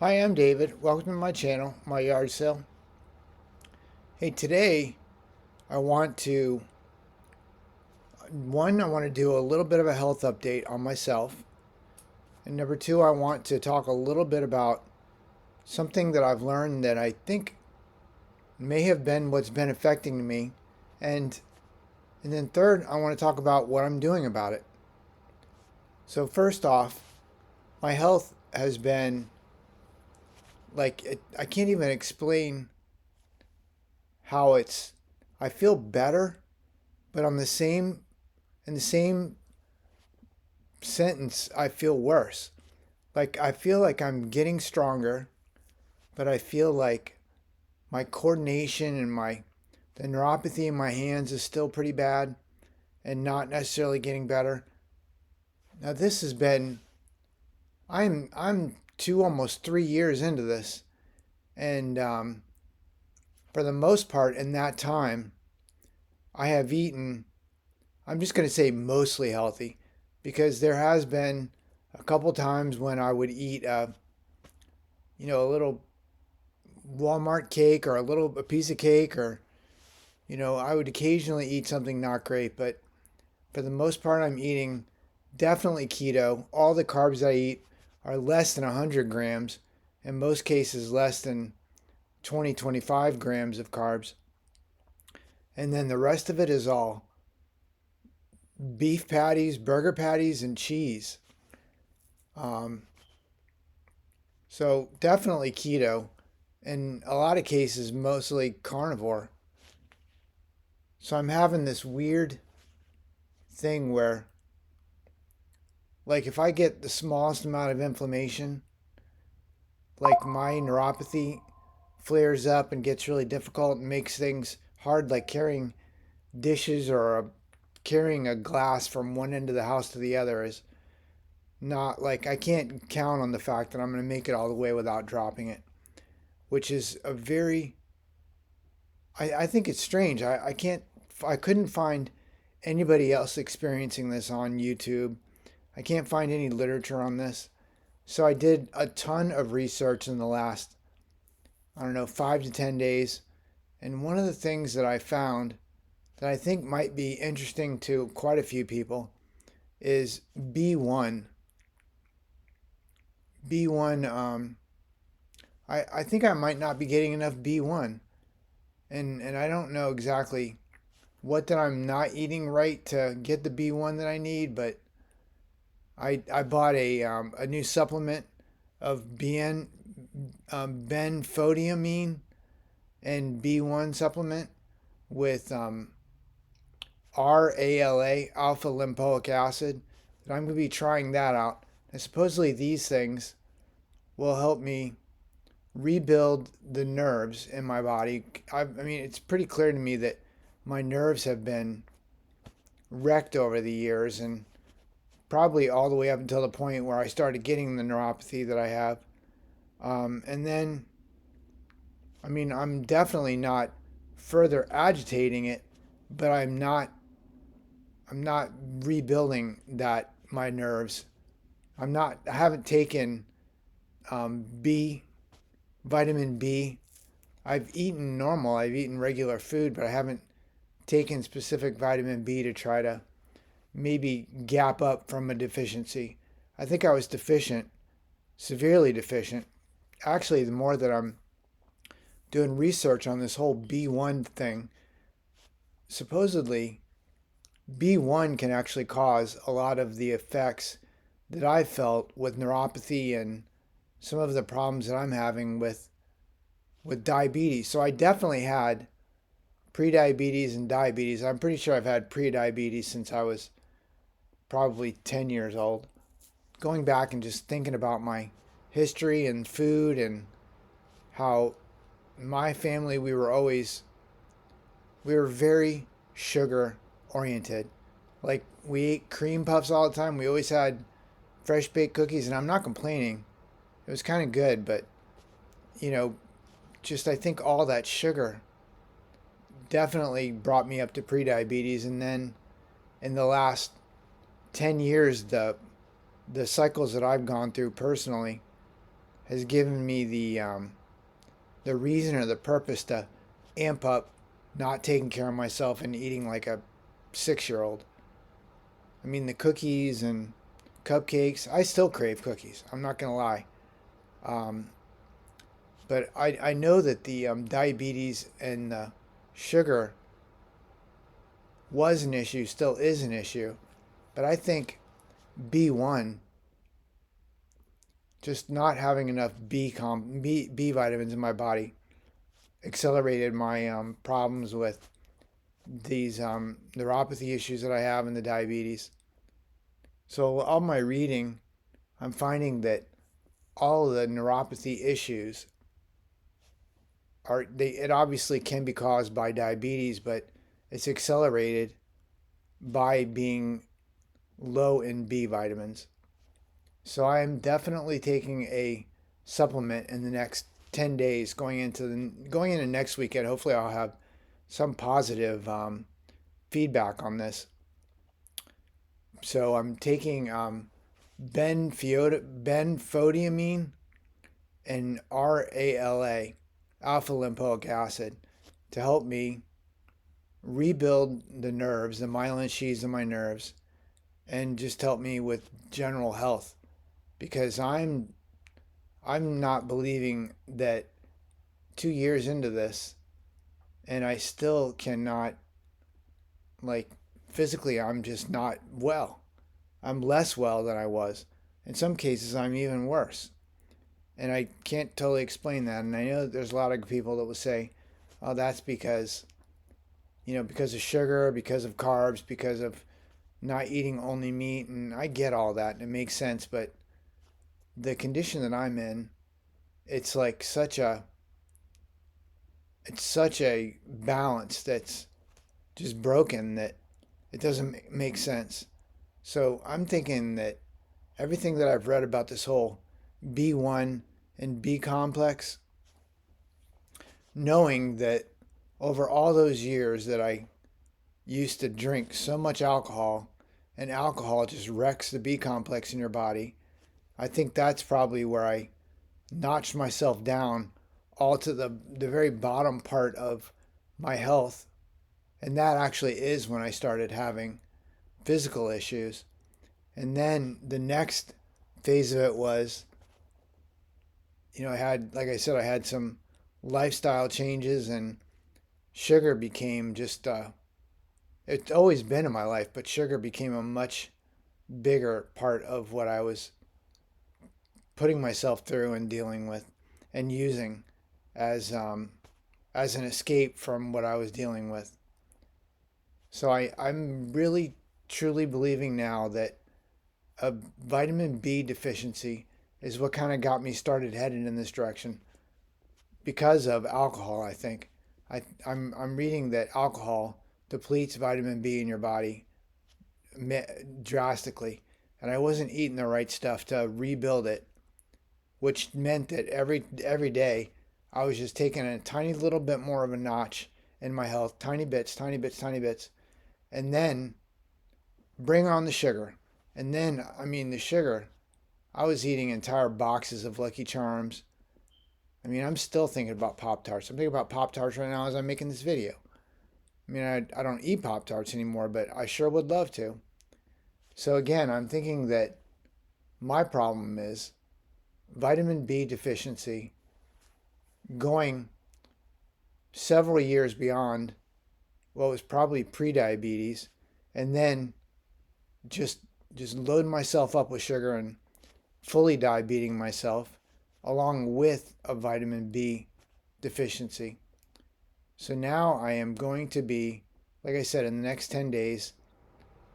Hi, I'm David. Welcome to my channel, my yard sale. Hey, today I want to, I want to do a little bit of a health update on myself. And number two, I want to talk a little bit about something that I've learned that I think may have been what's been affecting me. And, and then third, I want to talk about what I'm doing about it. So first off, my health has been I can't even explain how I feel better, but on the same in the same sentence, I feel worse. Like, I feel like I'm getting stronger, but I feel like my coordination and the neuropathy in my hands is still pretty bad and not necessarily getting better. Now, this has been, I'm almost 3 years into this. And for the most part, in that time, I have eaten, I'm just going to say mostly healthy, because there has been a couple times when I would eat a little Walmart cake or a piece of cake, or I would occasionally eat something not great, but for the most part I'm eating definitely keto. All the carbs I eat are less than 100 grams, in most cases less than 25 grams of carbs, and then the rest of it is all beef patties, burger patties, and cheese. um, so definitely keto, in a lot of cases mostly carnivore. So I'm having this weird thing where, like, if I get the smallest amount of inflammation, like my neuropathy flares up and gets really difficult and makes things hard, like carrying dishes or carrying a glass from one end of the house to the other is not, like, I can't count on the fact that I'm going to make it all the way without dropping it, which is a very, I think it's strange. I couldn't find anybody else experiencing this on YouTube. I can't find any literature on this. So I did a ton of research in the last, I don't know, 5 to 10 days. And one of the things that I found that I think might be interesting to quite a few people is B1. B1, I think I might not be getting enough B1. And I don't know exactly what that I'm not eating right to get the B1 that I need, but I bought a new supplement of benfodiamine and B1 supplement with RALA, alpha lipoic acid. And I'm going to be trying that out. And supposedly these things will help me rebuild the nerves in my body. I mean, it's pretty clear to me that my nerves have been wrecked over the years, and probably all the way up until the point where I started getting the neuropathy that I have. And then, I mean, I'm definitely not further agitating it, but I'm not rebuilding my nerves. I haven't taken B, vitamin B. I've eaten normal, I've eaten regular food, but I haven't taken specific vitamin B to try to maybe gap up from a deficiency. I think I was deficient, severely deficient. Actually, the more that I'm doing research on this whole B1 thing, supposedly B1 can actually cause a lot of the effects that I felt with neuropathy and some of the problems that I'm having with diabetes. So I definitely had prediabetes and diabetes. I'm pretty sure I've had prediabetes since I was probably 10 years old. Going back and just thinking about my history and food and how my family, we were very sugar oriented. Like, we ate cream puffs all the time. We always had fresh baked cookies, and I'm not complaining. It was kind of good, but you know, just I think all that sugar definitely brought me up to prediabetes. And then in the last 10 years, the cycles that I've gone through personally has given me the reason or the purpose to amp up not taking care of myself and eating like a 6-year-old. I mean, the cookies and cupcakes, I still crave cookies. I'm not going to lie. Um, but I know that the diabetes and the sugar was an issue, still is an issue. But I think B1, just not having enough B vitamins in my body, accelerated my problems with these neuropathy issues that I have and the diabetes. So all my reading, I'm finding that all of the neuropathy issues it obviously can be caused by diabetes, but it's accelerated by being low in B vitamins. So I am definitely taking a supplement in the next 10 days going into next weekend. Hopefully I'll have some positive feedback on this. So I'm taking benfodiamine and RALA, alpha lipoic acid, to help me rebuild the nerves, the myelin sheaths in my nerves, and just help me with general health. Because I'm not believing that 2 years into this, and I still cannot, like, physically, I'm just not well. I'm less well than I was. In some cases, I'm even worse. And I can't totally explain that. And I know that there's a lot of people that will say, oh, that's because, because of sugar, because of carbs, because of not eating only meat. And I get all that and it makes sense. But the condition that I'm in, it's like such a balance that's just broken that it doesn't make sense. So I'm thinking that everything that I've read about this whole B1 and B complex, knowing that over all those years that I used to drink so much alcohol, and alcohol just wrecks the B complex in your body, I think that's probably where I notched myself down all to the very bottom part of my health. And that actually is when I started having physical issues. And then the next phase of it was, I had, like I said, I had some lifestyle changes and sugar became just, it's always been in my life, but sugar became a much bigger part of what I was putting myself through and dealing with and using as, as an escape from what I was dealing with. So I'm really truly believing now that a vitamin B deficiency is what kind of got me started headed in this direction because of alcohol, I think. I'm reading that alcohol depletes vitamin B in your body drastically. And I wasn't eating the right stuff to rebuild it, which meant that every day I was just taking a tiny little bit more of a notch in my health, tiny bits, tiny bits, tiny bits, and then bring on the sugar. And then, I mean, the sugar, I was eating entire boxes of Lucky Charms. I mean, I'm still thinking about Pop Tarts. I'm thinking about Pop Tarts right now as I'm making this video. I mean, I don't eat Pop Tarts anymore, but I sure would love to. So, again, I'm thinking that my problem is vitamin B deficiency going several years beyond what was probably pre-diabetes, and then just loading myself up with sugar and fully diabeting myself along with a vitamin B deficiency. So now I am going to be, like I said, in the next 10 days,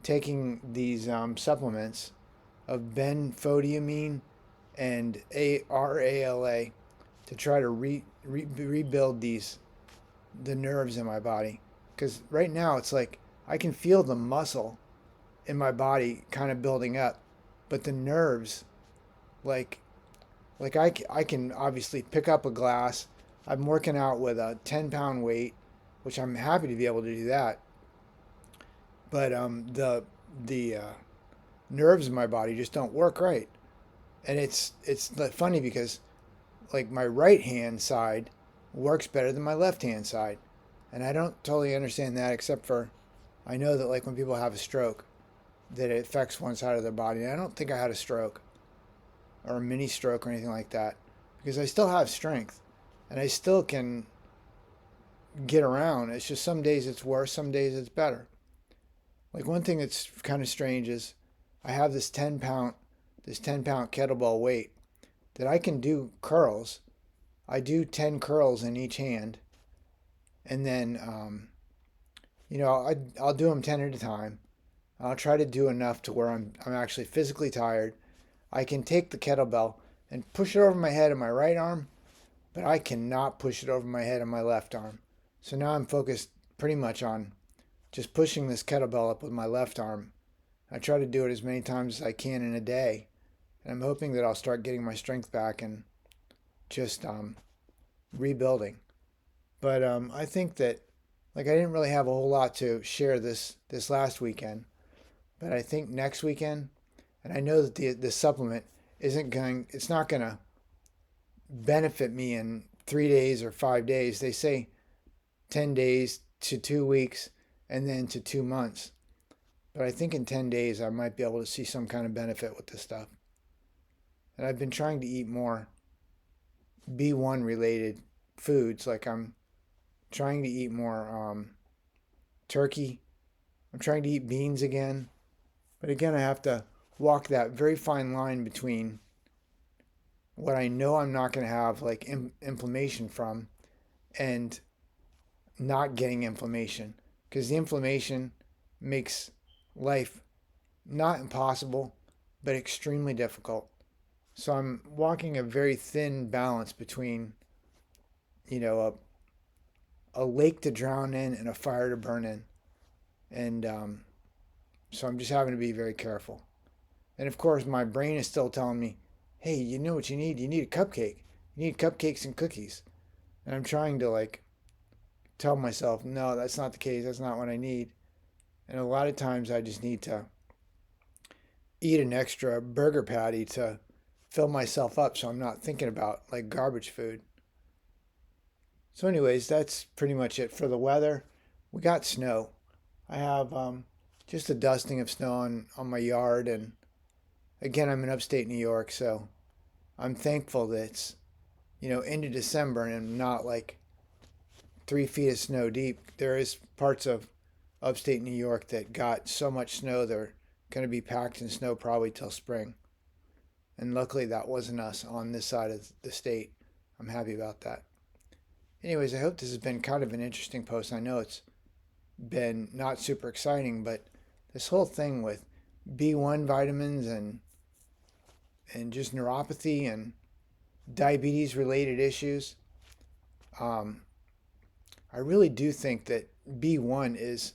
taking these supplements of benfodiamine and RALA to try to rebuild the nerves in my body. Because right now it's like I can feel the muscle in my body kind of building up, but the nerves, like I can obviously pick up a glass. I'm working out with a 10-pound weight, which I'm happy to be able to do that. But the nerves in my body just don't work right, and it's funny because like my right hand side works better than my left hand side. And I don't totally understand that, except for I know that like when people have a stroke, that it affects one side of their body. And I don't think I had a stroke or a mini stroke or anything like that, because I still have strength and I still can get around. It's just some days it's worse, some days it's better. Like one thing that's kind of strange is I have this 10 pound kettlebell weight that I can do curls. I do 10 curls in each hand, and then I'll do them 10 at a time. I'll try to do enough to where I'm actually physically tired. I can take the kettlebell and push it over my head in my right arm, but I cannot push it over my head in my left arm. So now I'm focused pretty much on just pushing this kettlebell up with my left arm. I try to do it as many times as I can in a day, and I'm hoping that I'll start getting my strength back and just rebuilding. But I think that like I didn't really have a whole lot to share this last weekend, but I think next weekend, and I know that the supplement it's not gonna benefit me in 3 days or 5 days. They say 10 days to 2 weeks, and then to 2 months. But I think in 10 days I might be able to see some kind of benefit with this stuff. And I've been trying to eat more B1 related foods. Like I'm trying to eat more turkey. I'm trying to eat beans again. But again, I have to walk that very fine line between what I know I'm not going to have like inflammation from and not getting inflammation. Because the inflammation makes life not impossible, but extremely difficult. So I'm walking a very thin balance between, you know, a lake to drown in and a fire to burn in. And so I'm just having to be very careful. And of course, my brain is still telling me, hey, you know what you need? You need a cupcake. You need cupcakes and cookies. And I'm trying to like tell myself, no, that's not the case. That's not what I need. And a lot of times I just need to eat an extra burger patty to fill myself up so I'm not thinking about like garbage food. So, anyways, that's pretty much it for the weather. We got snow. I have just a dusting of snow on my yard. And again, I'm in upstate New York, so I'm thankful that it's, into December and not like 3 feet of snow deep. There is parts of upstate New York that got so much snow they're going to be packed in snow probably till spring. And luckily that wasn't us on this side of the state. I'm happy about that. Anyways, I hope this has been kind of an interesting post. I know it's been not super exciting, but this whole thing with B1 vitamins and just neuropathy and diabetes related issues, I really do think that B1 is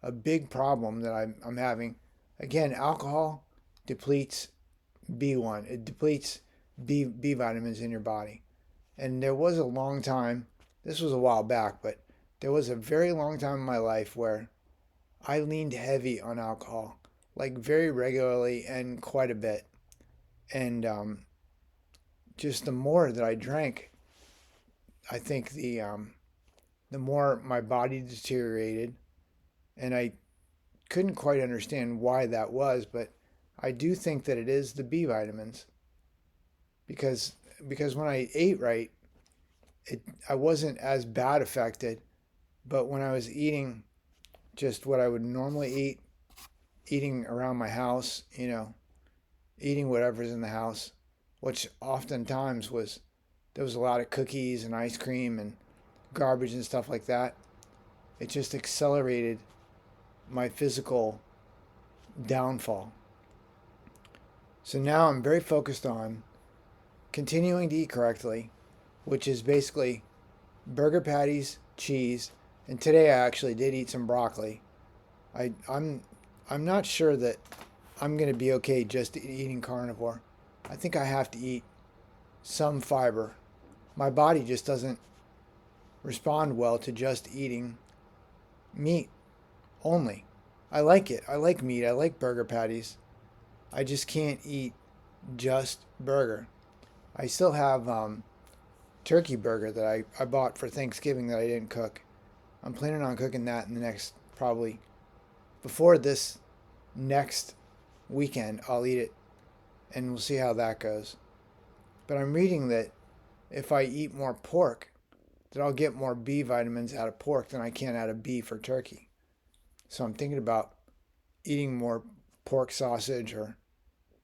a big problem that I'm having. Again, alcohol depletes B1. It depletes B vitamins in your body. And there was a long time, this was a while back, but there was a very long time in my life where I leaned heavy on alcohol, like very regularly and quite a bit. And just the more that I drank, I think the more my body deteriorated, and I couldn't quite understand why that was, but I do think that it is the B vitamins because when I ate right, I wasn't as bad affected, but when I was eating just what I would normally eat, eating around my house, eating whatever's in the house, which oftentimes there was a lot of cookies and ice cream and garbage and stuff like that. It just accelerated my physical downfall. So now I'm very focused on continuing to eat correctly, which is basically burger patties, cheese, and today I actually did eat some broccoli. I'm not sure that I'm going to be okay just eating carnivore. I think I have to eat some fiber. My body just doesn't respond well to just eating meat only. I like it. I like meat. I like burger patties. I just can't eat just burger. I still have turkey burger that I bought for Thanksgiving that I didn't cook. I'm planning on cooking that in the next, probably before this next weekend. I'll eat it and we'll see how that goes. But I'm reading that if I eat more pork, that I'll get more B vitamins out of pork than I can out of beef or turkey. So I'm thinking about eating more pork sausage or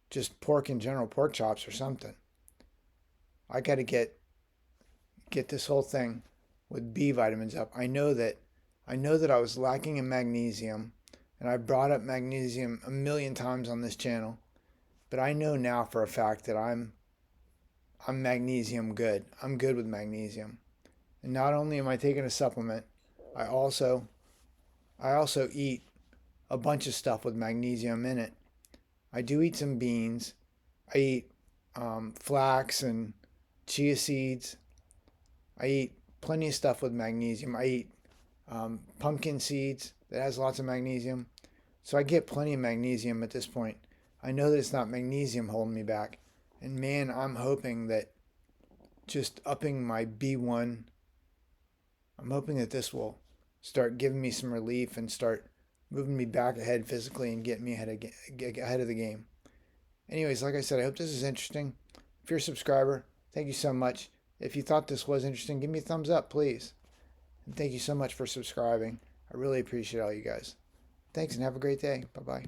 just pork in general, pork chops or something. I got to get this whole thing with B vitamins up. I know that I was lacking in magnesium, and I brought up magnesium a million times on this channel, but I know now for a fact that I'm magnesium good. I'm good with magnesium. And not only am I taking a supplement, I also I also eat a bunch of stuff with magnesium in it. I do eat some beans. I eat flax and chia seeds. I eat plenty of stuff with magnesium. I eat pumpkin seeds that has lots of magnesium. So I get plenty of magnesium at this point. I know that it's not magnesium holding me back. And man, I'm hoping that just upping my B1, I'm hoping that this will start giving me some relief and start moving me back ahead physically and getting me ahead of the game. Anyways, like I said, I hope this is interesting. If you're a subscriber, thank you so much. If you thought this was interesting, give me a thumbs up, please. And thank you so much for subscribing. I really appreciate all you guys. Thanks and have a great day. Bye bye.